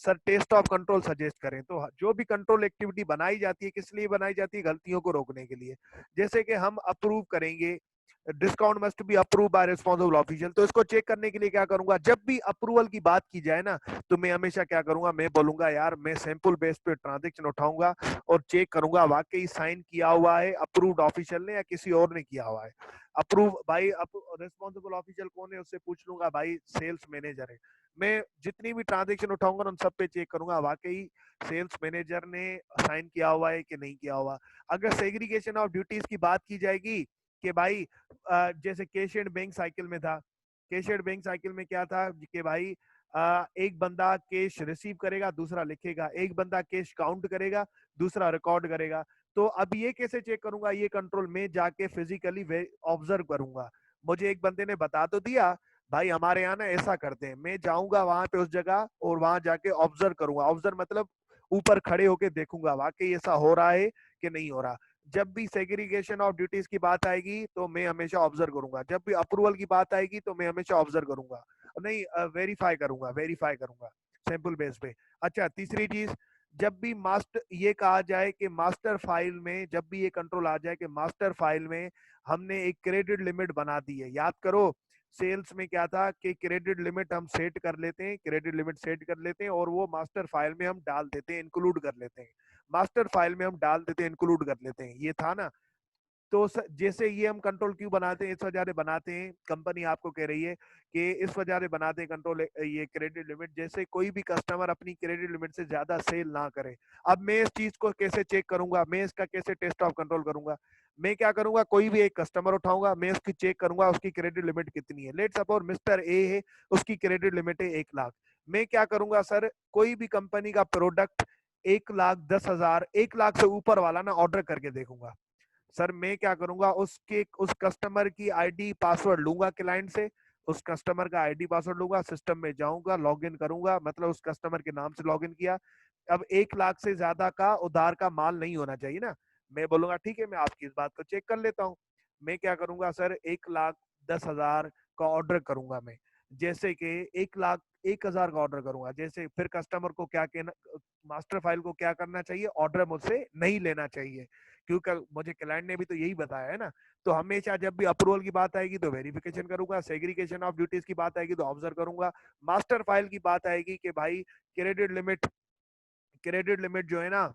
sir test of control suggest करें। तो जो भी कंट्रोल एक्टिविटी बनाई जाती है, किस लिए बनाई जाती है? गलतियों को रोकने के लिए। जैसे कि हम अप्रूव करेंगे, discount must be approve by responsible official, तो इसको चेक करने के लिए क्या करूंगा, जब भी अप्रूवल की बात की जाए ना, तो मैं हमेशा क्या करूंगा, मैं बोलूंगा यार मैं सैंपल बेस पे ट्रांजेक्शन उठाऊंगा और चेक करूंगा वाकई साइन किया हुआ है अप्रूव्ड ऑफिशियल ने या किसी और ने किया हुआ है। अप्रूव भाई, रिस्पॉन्सिबल ऑफिशियल कौन है, उससे पूछ लूंगा, भाई सेल्स मैनेजर है। मैं जितनी भी ट्रांजेक्शन उठाऊंगा उन सब पे चेक करूंगा वाकई सेल्स मैनेजर ने साइन किया हुआ है कि नहीं किया हुआ। अगर सेग्रीगेशन ऑफ ड्यूटीज की बात की जाएगी कि भाई जैसे कैश एंड बैंक साइकिल में था, कैश एंड बैंक साइकिल में क्या था कि भाई एक बंदा कैश रिसीव करेगा, दूसरा लिखेगा, एक बंदा कैश काउंट करेगा, दूसरा रिकॉर्ड करेगा। तो अब ये कैसे चेक करूंगा? ये कंट्रोल में जाके फिजिकली ऑब्जर्व करूंगा। मुझे एक बंदे ने बता तो दिया, भाई हमारे यहाँ ना ऐसा करते हैं, मैं जाऊंगा वहां पे उस जगह और वहां जाके ऑब्जर्व करूंगा। ऑब्जर्व मतलब ऊपर खड़े होके देखूंगा वाकई ऐसा हो रहा है कि नहीं हो रहा। जब भी सेग्रीगेशन ऑफ ड्यूटीज की बात आएगी तो मैं हमेशा ऑब्जर्व करूंगा, जब भी अप्रूवल की बात आएगी तो मैं हमेशा ऑब्जर्व करूंगा, नहीं वेरीफाई करूंगा सैंपल बेस पे। अच्छा, तीसरी चीज, जब भी मास्टर ये कहा जाए कि मास्टर फाइल में, जब भी ये कंट्रोल आ जाए कि मास्टर फाइल में हमने एक क्रेडिट लिमिट बना दी है। याद करो सेल्स में क्या था कि क्रेडिट लिमिट हम सेट कर लेते हैं, क्रेडिट लिमिट सेट कर लेते हैं और वो मास्टर फाइल में हम डाल देते हैं, इंक्लूड कर लेते हैं, मास्टर फाइल में हम डाल देते हैं, इंक्लूड कर लेते हैं, ये था ना। तो जैसे ये हम कंट्रोल क्यों बनाते हैं, इस वजह से बनाते हैं, कंपनी आपको कह रही है कि इस वजह से बनाते हैं कंट्रोल, ये क्रेडिट लिमिट, जैसे कोई भी कस्टमर अपनी क्रेडिट लिमिट से ज्यादा सेल ना करे। अब मैं इस चीज को कैसे चेक करूंगा, मैं इसका कैसे टेस्ट ऑफ कंट्रोल करूंगा? मैं क्या करूंगा, कोई भी एक कस्टमर उठाऊंगा, मैं उसकी चेक करूंगा उसकी क्रेडिट लिमिट कितनी है। लेट सपोज मिस्टर ए है, उसकी क्रेडिट लिमिट है 1 लाख। मैं क्या करूंगा सर, कोई भी कंपनी का प्रोडक्ट 1,10,000, 1 लाख से ऊपर वाला ना ऑर्डर करके देखूंगा। सर मैं क्या करूंगा, उस कस्टमर की आईडी पासवर्ड लूंगा क्लाइंट से, उस कस्टमर का आईडी पासवर्ड लूंगा, सिस्टम में जाऊंगा, लॉगिन करूंगा, मतलब उस कस्टमर के नाम से लॉगिन किया। अब 1 लाख से ज्यादा का उधार का माल नहीं होना चाहिए ना। मैं बोलूंगा ठीक है, मैं आपकी इस बात को चेक कर लेता हूँ। मैं क्या करूंगा सर, 1,10,000 का ऑर्डर करूंगा मैं, जैसे कि 1,01,000 का ऑर्डर करूंगा। जैसे फिर कस्टमर को क्या कहना, मास्टर फाइल को क्या करना चाहिए, ऑर्डर मुझसे नहीं लेना चाहिए, क्योंकि मुझे क्लाइंट ने भी तो यही बताया है ना। तो हमेशा जब भी अप्रूवल की बात आएगी तो वेरिफिकेशन करूंगा, सेग्रीगेशन ऑफ ड्यूटीज की बात आएगी तो ऑब्जर्व करूंगा, मास्टर फाइल की बात आएगी कि भाई क्रेडिट लिमिट जो है ना,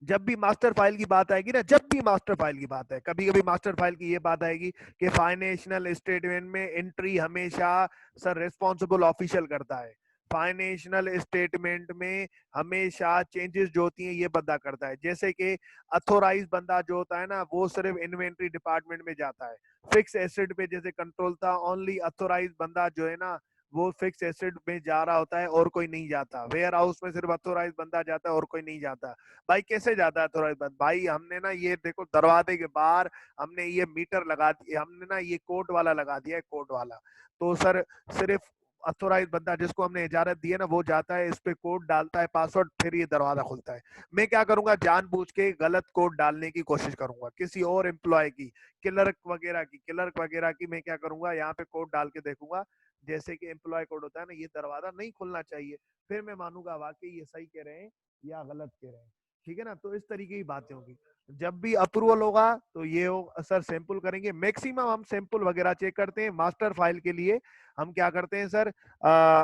जब भी मास्टर फाइल की बात आएगी ना, जब भी मास्टर फाइल की बात है, कभी कभी मास्टर फाइल की ये बात आएगी कि फाइनेंशियल स्टेटमेंट में एंट्री हमेशा सर रिस्पॉन्सिबल ऑफिशियल करता है, फाइनेंशियल स्टेटमेंट में हमेशा चेंजेस जो होती हैं ये बंदा करता है। जैसे कि अथोराइज बंदा जो होता है ना, वो सिर्फ इन्वेंट्री डिपार्टमेंट में जाता है। फिक्स एसेट पे जैसे कंट्रोल था, ओनली अथोराइज बंदा जो है ना, वो फिक्स एसेट में जा रहा होता है और कोई नहीं जाता। वेयर हाउस में सिर्फ अथोराइज बंदा जाता है और कोई नहीं जाता। भाई कैसे जाता है थोड़ा बात, भाई हमने ना ये देखो दरवाजे के बाहर हमने ये मीटर लगा दिया, हमने ना ये कोड वाला लगा दिया है, कोड वाला। तो सर सिर्फ अथोराइज बंदा जिसको हमने इजाजत दी है ना, वो जाता है, इस पे कोड डालता है, पासवर्ड, फिर ये दरवाजा खुलता है। मैं क्या करूंगा, जानबूझ के गलत कोड डालने की कोशिश करूंगा, किसी और एम्प्लॉय की, क्लर्क वगैरह की मैं क्या करूंगा, यहाँ पे कोड डाल के देखूंगा, जैसे कि एम्प्लॉय कोड होता है ना, ये दरवाजा नहीं खुलना चाहिए, फिर मैं मानूंगा वाकई ये सही कह रहे हैं या गलत कह रहे हैं। ठीक है ना, तो इस तरीके की बातें होगी। जब भी अप्रूवल होगा तो ये सर सैंपल करेंगे, मैक्सिमम हम सैंपल वगैरह चेक करते हैं। मास्टर फाइल के लिए हम क्या करते हैं सर,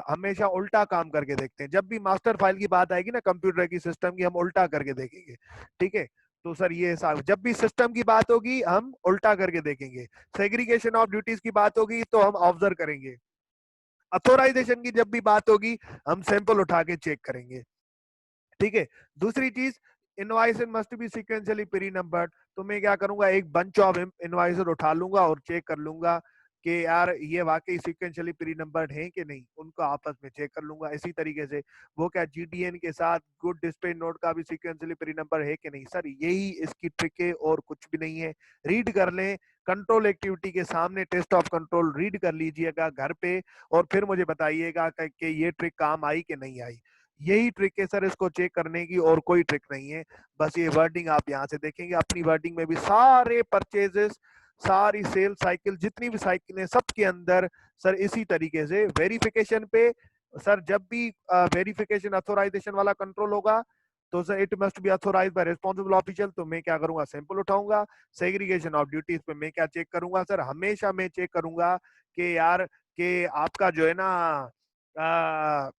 हमेशा उल्टा काम करके देखते हैं। जब भी मास्टर फाइल की बात आएगी ना कंप्यूटर की, सिस्टम की, हम उल्टा करके देखेंगे। ठीक है, तो सर ये हिसाब, जब भी सिस्टम की बात होगी हम उल्टा करके देखेंगे। सेग्रीगेशन ऑफ ड्यूटीज की बात होगी तो हम ऑब्जर्व करेंगे। अथोराइजेशन की जब भी बात होगी हम सैंपल उठा के चेक करेंगे। ठीक है, दूसरी चीज, invoice must be sequentially pre numbered. तो मैं क्या करूंगा, एक बंच ऑफ इनवॉइस उठा लूंगा और चेक कर लूंगा कि यार ये वाकई सीक्वेंशियली प्री नंबर्ड हैं कि नहीं, उनको आपस में चेक कर लूंगा। इसी तरीके से वो क्या जीडीएन के साथ गुड डिस्प्ले नोड का भी सीक्वेंशियली प्री नंबर है कि नहीं। सर यही इसकी ट्रिक है और कुछ भी नहीं है। रीड कर लें, कंट्रोल एक्टिविटी के सामने टेस्ट ऑफ कंट्रोल रीड कर लीजिएगा घर पे, और फिर मुझे बताइएगा कि ये ट्रिक काम आई कि नहीं आई। यही ट्रिक है सर इसको चेक करने की, और कोई ट्रिक नहीं है। बस ये वर्डिंग आप यहाँ से देखेंगे, अपनी वर्डिंग में भी सारे परचेजेस, सारी सेल साइकिल, जितनी भी साइकिल है सबके अंदर सर इसी तरीके से वेरिफिकेशन पे। सर जब भी वेरिफिकेशन अथोराइजेशन वाला कंट्रोल होगा तो sir it must be authorise by responsible official, तो मैं क्या करूंगा, सैंपल उठाऊंगा। सेग्रीगेशन ऑफ ड्यूटीज पे मैं क्या चेक करूंगा सर, हमेशा मैं चेक करूंगा कि यार कि आपका जो है ना,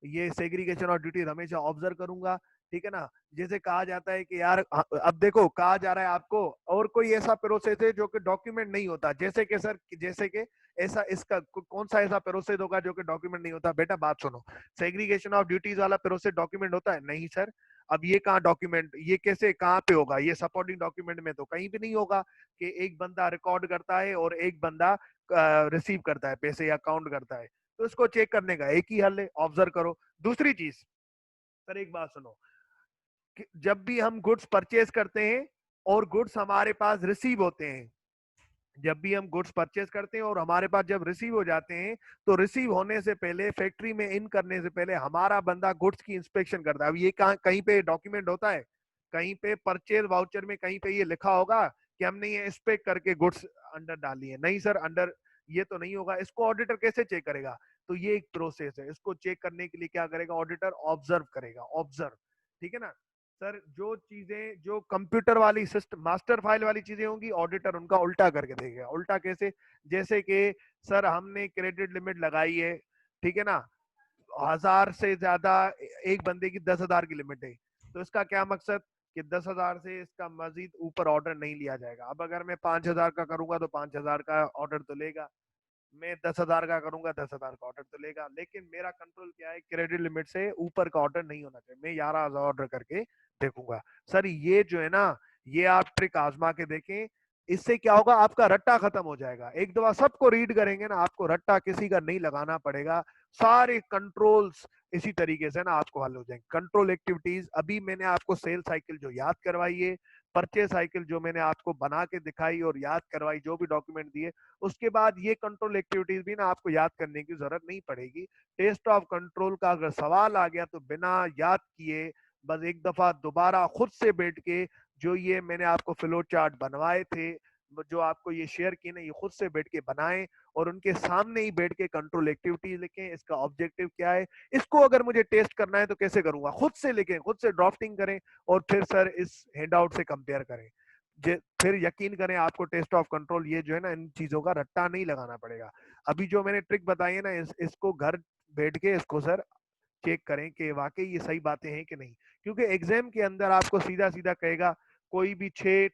ये सेग्रीगेशन और ड्यूटीज हमेशा ऑब्जर्व करूंगा। ठीक है ना, जैसे कहा जाता है कि यार अब देखो कहा जा रहा है आपको, और कोई ऐसा प्रोसेस है जो कि डॉक्यूमेंट नहीं होता, जैसे कि सर, जैसे कि ऐसा इसका कौन सा ऐसा प्रोसेस होगा जो कि डॉक्यूमेंट नहीं होता। बेटा बात सुनो, सेग्रीगेशन ऑफ ड्यूटीज वाला प्रोसेस डॉक्यूमेंट होता है नहीं सर। अब ये कहाँ डॉक्यूमेंट, ये कैसे कहाँ पे होगा, ये सपोर्टिंग डॉक्यूमेंट में तो कहीं भी नहीं होगा कि एक बंदा रिकॉर्ड करता है और एक बंदा रिसीव करता है पैसे या काउंट करता है। तो इसको चेक करने का एक ही हल है, ऑब्जर्व करो। दूसरी चीज सर, एक बात सुनो, कि जब भी हम गुड्स परचेज करते हैं और गुड्स हमारे पास रिसीव होते हैं, जब भी हम गुड्स परचेज करते हैं और हमारे पास जब रिसीव हो जाते हैं, तो रिसीव होने से पहले, फैक्ट्री में इन करने से पहले हमारा बंदा गुड्स की इंस्पेक्शन करता है। अब ये कहीं पे डॉक्यूमेंट होता है, कहीं पे परचेज वाउचर में कहीं पे ये लिखा होगा कि हमने ये इंस्पेक्ट करके गुड्स अंडर डाली है, नहीं सर, अंडर ये तो नहीं होगा। इसको ऑडिटर कैसे चेक करेगा, तो ये एक प्रोसेस है, इसको चेक करने के लिए क्या करेगा ऑडिटर, ऑब्जर्व करेगा, ऑब्जर्व। ठीक है ना सर, जो चीजें जो कंप्यूटर वाली सिस्टम मास्टर फाइल वाली चीजें होंगी, ऑडिटर उनका उल्टा करके देखेगा। उल्टा कैसे, जैसे कि सर हमने क्रेडिट लिमिट लगाई है, ठीक है ना, 1000 से ज्यादा, एक बंदे की 10,000 की लिमिट है, तो इसका क्या मकसद कि 10,000 से इसका मजीद ऊपर ऑर्डर नहीं लिया जाएगा। अब अगर मैं 5,000 का करूंगा तो 5,000 का ऑर्डर तो लेगा, मैं 10,000 का करूंगा 10,000 का ऑर्डर तो लेगा, लेकिन मेरा कंट्रोल क्या है, क्रेडिट लिमिट से ऊपर का ऑर्डर नहीं होना चाहिए, मैं 11,000 ऑर्डर करके देखूंगा। सर ये जो है ना, ये आप ट्रिक आजमा के देखें, इससे क्या होगा, आपका रट्टा खत्म हो जाएगा। एक दफा सबको रीड करेंगे ना, आपको रट्टा किसी का नहीं लगाना पड़ेगा। सारे कंट्रोल्स इसी तरीके से ना आपको हल हो जाएंगे। कंट्रोल एक्टिविटीज अभी मैंने आपको सेल साइकिल जो याद करवाई है, परचेज साइकिल जो मैंने आपको बना के दिखाई और याद करवाई, जो भी डॉक्यूमेंट दिए, उसके बाद ये कंट्रोल एक्टिविटीज भी ना आपको याद करने की जरूरत नहीं पड़ेगी। टेस्ट ऑफ कंट्रोल का अगर सवाल आ गया तो बिना याद किए बस एक दफा दोबारा खुद से बैठ के, जो ये मैंने आपको फ्लो चार्ट बनवाए थे, जो आपको ये शेयर किए ना, ये खुद से बैठ के बनाएं और उनके सामने ही बैठ के कंट्रोल एक्टिविटीज लिखें, इसका ऑब्जेक्टिव क्या है। इसको अगर मुझे टेस्ट करना है तो कैसे करूंगा, खुद से लिखें, खुद से ड्राफ्टिंग करें, और फिर सर इस हैंडआउट से कंपेयर करें। फिर यकीन करें आपको टेस्ट ऑफ कंट्रोल, ये जो है ना, इन चीजों का रट्टा नहीं लगाना पड़ेगा। अभी जो मैंने ट्रिक बताई है ना, इसको घर बैठ के इसको सर चेक करें कि वाकई ये सही बातें हैं कि नहीं। क्योंकि एग्जाम के अंदर आपको सीधा सीधा कहेगा, कोई भी 6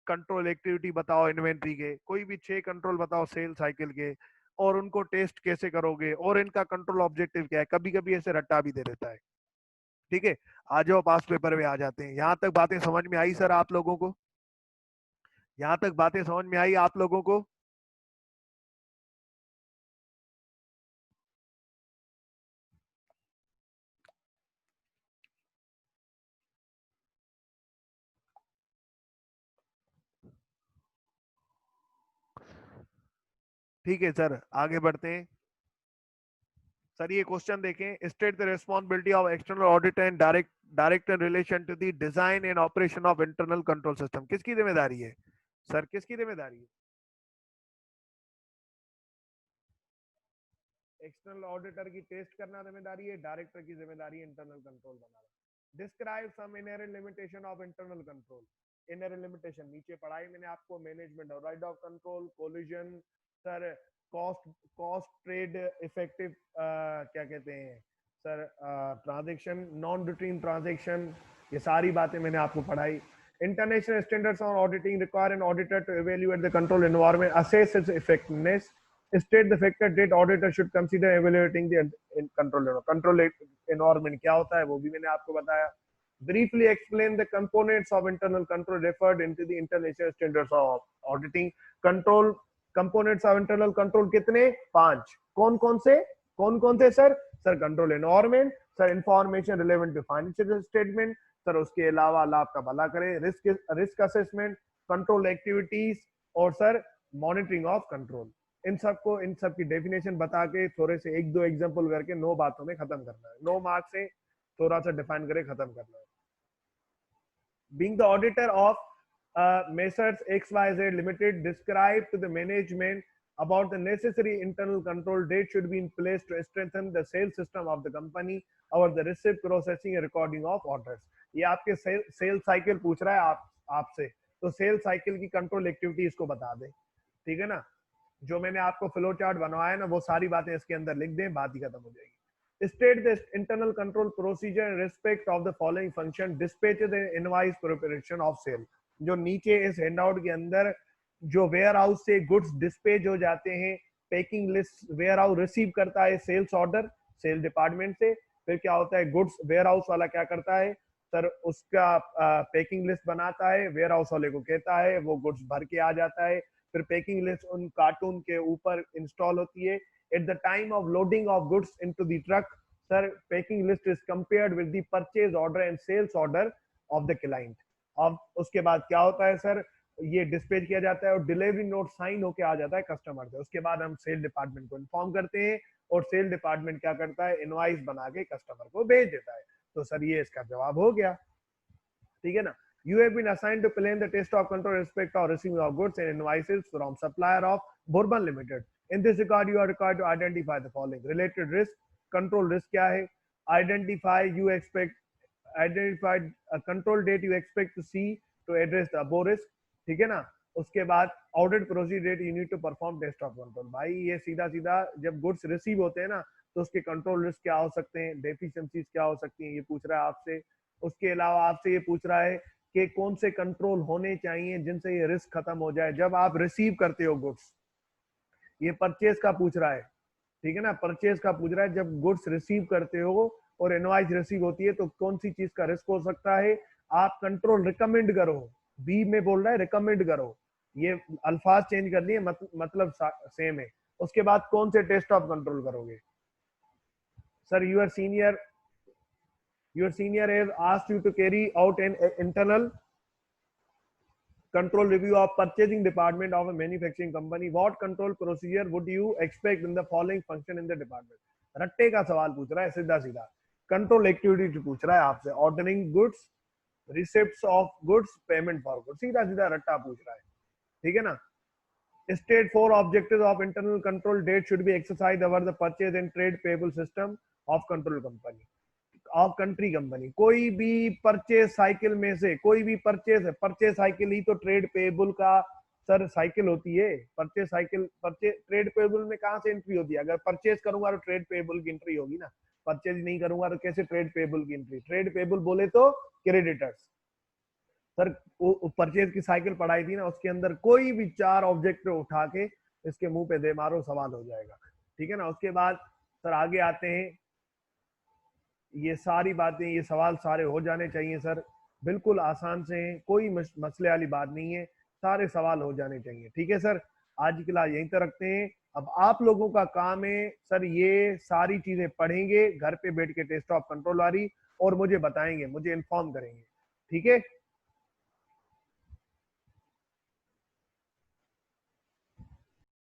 कंट्रोल एक्टिविटी बताओ इन्वेंट्री के, कोई भी 6 कंट्रोल बताओ सेल साइकिल के, और उनको टेस्ट कैसे करोगे और इनका कंट्रोल ऑब्जेक्टिव क्या है, कभी कभी ऐसे रट्टा भी दे देता है। ठीक है, आ जाओ पास पेपर में आ जाते हैं। यहाँ तक बातें समझ में आई सर आप लोगों को? यहाँ तक बातें समझ में आई आप लोगों को? ठीक है सर, आगे बढ़ते हैं। सर ये क्वेश्चन देखें, state the responsibility of external audit and direct in relation to the design and operation of internal control system. किसकी जिम्मेदारी है सर, किसकी जिम्मेदारी है? एक्सटर्नल ऑडिटर की टेस्ट करना जिम्मेदारी है, डायरेक्टर की जिम्मेदारी है इंटरनल कंट्रोल बनाना। Describe some inherent limitation of internal control. Inherent limitation नीचे पढ़ाई मैंने आपको, मैनेजमेंट और right of control, collusion, sir cost cost trade effective, क्या कहते हैं sir, transaction, non routine transaction, ये सारी बातें मैंने आपको पढ़ाई। International standards on auditing require an auditor to evaluate the control environment, assess its effectiveness, state the factor that auditor should consider evaluating the control environment क्या होता है वो भी मैंने आपको बताया। briefly explain the components of internal control referred into the international standards of auditing control। components of internal control कितने? 5। कौन कौन से sir? Sir control environment, sir information relevant to financial statement, sir उसके अलावा लाभ का भला करे, रिस्क असेसमेंट, कंट्रोल एक्टिविटीज, और सर मॉनिटरिंग ऑफ कंट्रोल। इन सब की डेफिनेशन बता के थोड़े से 1-2 एग्जांपल करके 9 बातों में खत्म करना है। 9 मार्क्स से थोड़ा सा डिफाइन करके खत्म करना है। Being the auditor of Messrs XYZ Limited, describe to the management about the necessary internal control date should be in place to strengthen the sales system of the company or the receipt processing and recording of orders। ये आपके cell cycle पूछ रहा है आपसे, तो cell cycle की control activity इसको बता दे, ठीक है ना। जो मैंने आपको फ्लो चार्ट बनवाया ना, वो सारी बातें इसके अंदर लिख दें, बात ही खत्म हो जाएगी। State the internal control procedure in respect of the following function: dispatch the invoice, preparation of sale। जो नीचे इस हैंडआउट के अंदर जो वेयर हाउस से गुड्स डिस्पैच हो जाते हैं, packing list warehouse receive करता है सेल्स ऑर्डर सेल डिपार्टमेंट से, फिर क्या होता है गुड्स वेयर हाउस वाला क्या करता है सर, उसका पैकिंग लिस्ट बनाता है, वेयर हाउस वाले को कहता है, वो गुड्स भर के आ जाता है, फिर पैकिंग लिस्ट उन कार्टून के ऊपर इंस्टॉल होती है। At the time of loading of goods into the truck, sir, packing list is compared with the purchase order and sales order of the client। अब उसके बाद क्या होता है सर, ये डिस्पैच किया जाता है और डिलीवरी नोट साइन होके आ जाता है कस्टमर से। उसके बाद हम सेल डिपार्टमेंट को इन्फॉर्म करते हैं और सेल डिपार्टमेंट क्या करता है, इनवॉइस बना के कस्टमर को भेज देता है। तो सर ये इसका जवाब हो गया, ठीक है ना। You have been assigned to plan the test of control respect of receiving of goods and invoices from supplier of Bourbon Limited। In this regard, you are required to identify the following related risk। control risk क्या है? Identify a control date you expect to see to address the above risk, ठीक है ना। उसके बाद audit procedure you need to perform test of control। भाई ये सीधा सीधा जब गुड्स रिसीव होते हैं ना, तो उसके कंट्रोल रिस्क क्या हो सकते हैं, डेफिशिएंसीज क्या हो सकती हैं, ये पूछ रहा है आपसे। उसके अलावा आपसे ये पूछ रहा है कि कौन से कंट्रोल होने चाहिए जिनसे ये रिस्क खत्म हो जाए जब आप रिसीव करते हो गुड्स। ये परचेज का पूछ रहा है, ठीक है ना, परचेज का पूछ रहा है, जब गुड्स रिसीव करते हो और इनवॉइस रिसीव होती है तो कौन सी चीज का रिस्क हो सकता है, आप कंट्रोल रिकमेंड करो। बी में बोल रहा है रिकमेंड करो, ये अल्फाज चेंज कर दिए, मतलब सेम है। उसके बाद कौन से टेस्ट ऑफ कंट्रोल करोगे sir, your senior has asked you to carry out an internal control review of purchasing department of a manufacturing company। what control procedure would you expect in the following function in the department। Ratte का सवाल पूछ रहा है सीधा सीधा, control activity पूछ रहा है आपसे, ordering goods, receipts of goods, payment for goods, सीधा सीधा रट्टा पूछ रहा है, ठीक है ना। State 4 objectives of internal control date should be exercised over the purchase and trade payable system of control company of country company. कोई भी परचेज साइकिल में से कोई भी परचेज है, परचेज साइकिल ही तो ट्रेड पेबल का सर साइकिल होती है। Purchase cycle, purchase trade payable में कहां से एंट्री होती है, अगर परचेज करूंगा तो ट्रेड पेबल की एंट्री होगी ना, परचेज नहीं करूंगा तो कैसे ट्रेड पेबल की एंट्री। ट्रेड पेबल बोले तो क्रेडिटर्स। सर परचेज की साइकिल पढ़ाई थी ना, उसके अंदर कोई भी 4 ऑब्जेक्ट उठा के इसके मुंह पे दे मारो, सवाल हो जाएगा, ठीक है ना। उसके बाद सर आगे आते हैं, ये सारी बातें, ये सवाल सारे हो जाने चाहिए सर, बिल्कुल आसान से हैं, कोई मसले वाली बात नहीं है, सारे सवाल हो जाने चाहिए, ठीक है सर। आज की क्लास यहीं तक रखते हैं। अब आप लोगों का काम है सर, ये सारी चीजें पढ़ेंगे घर पे बैठ के टेस्ट ऑफ कंट्रोल वाली, और मुझे बताएंगे, मुझे इन्फॉर्म करेंगे, ठीक है।